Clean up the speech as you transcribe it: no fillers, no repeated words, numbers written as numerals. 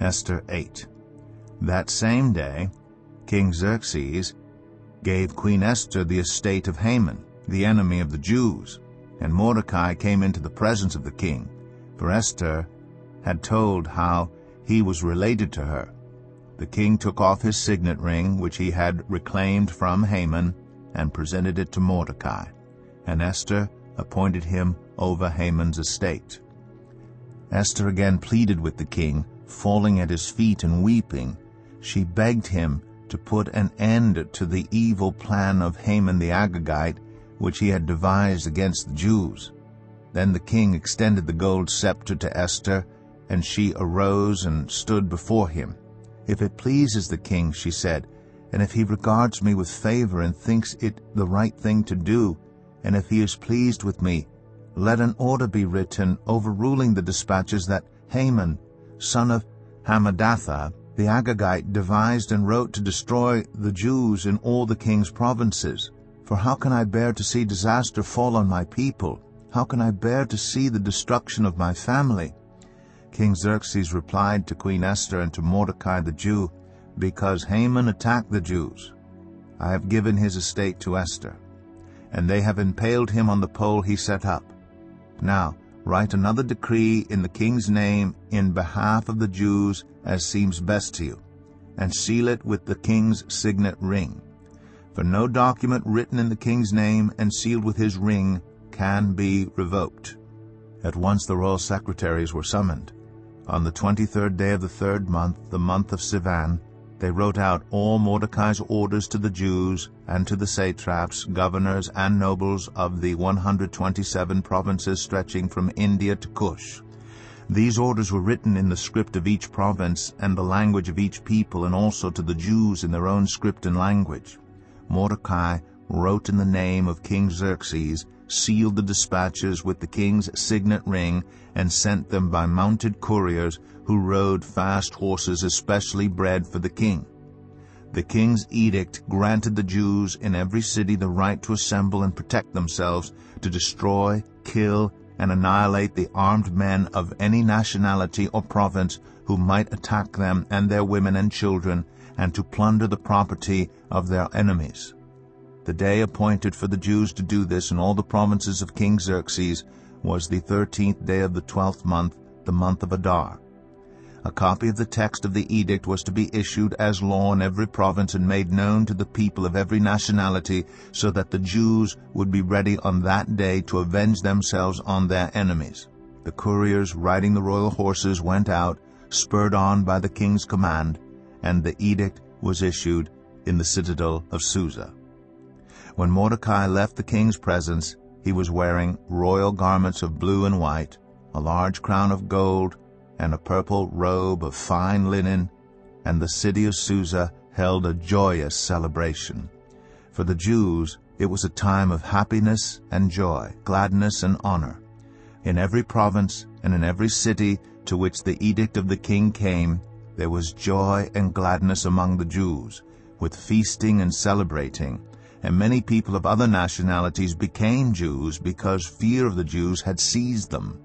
Esther 8. That same day, King Xerxes gave Queen Esther the estate of Haman, the enemy of the Jews, and Mordecai came into the presence of the king, for Esther had told how he was related to her. The king took off his signet ring, which he had reclaimed from Haman, and presented it to Mordecai, and Esther appointed him over Haman's estate. Esther again pleaded with the king, falling at his feet and weeping. She begged him to put an end to the evil plan of Haman the Agagite, which he had devised against the Jews. Then the king extended the gold scepter to Esther, and she arose and stood before him. "If it pleases the king," she said, "and if he regards me with favor and thinks it the right thing to do, and if he is pleased with me, let an order be written overruling the dispatches that Haman, son of Hammedatha, the Agagite, devised and wrote to destroy the Jews in all the king's provinces. For how can I bear to see disaster fall on my people? How can I bear to see the destruction of my family?" King Xerxes replied to Queen Esther and to Mordecai the Jew, "Because Haman attacked the Jews, I have given his estate to Esther, and they have impaled him on the pole he set up. Now write another decree in the king's name in behalf of the Jews as seems best to you, and seal it with the king's signet ring. For no document written in the king's name and sealed with his ring can be revoked." At once the royal secretaries were summoned. On the 23rd day of the 3rd month, the month of Sivan, they wrote out all Mordecai's orders to the Jews and to the satraps, governors, and nobles of the 127 provinces stretching from India to Cush. These orders were written in the script of each province and the language of each people, and also to the Jews in their own script and language. Mordecai wrote in the name of King Xerxes, sealed the dispatches with the king's signet ring, and sent them by mounted couriers who rode fast horses especially bred for the king. The king's edict granted the Jews in every city the right to assemble and protect themselves, to destroy, kill, and annihilate the armed men of any nationality or province who might attack them and their women and children, and to plunder the property of their enemies. The day appointed for the Jews to do this in all the provinces of King Xerxes was the 13th day of the 12th month, the month of Adar. A copy of the text of the edict was to be issued as law in every province and made known to the people of every nationality, so that the Jews would be ready on that day to avenge themselves on their enemies. The couriers riding the royal horses went out, spurred on by the king's command, and the edict was issued in the citadel of Susa. When Mordecai left the king's presence, he was wearing royal garments of blue and white, a large crown of gold, and a purple robe of fine linen, and the city of Susa held a joyous celebration. For the Jews it was a time of happiness and joy, gladness and honor. In every province and in every city to which the edict of the king came, there was joy and gladness among the Jews, with feasting and celebrating, and many people of other nationalities became Jews because fear of the Jews had seized them.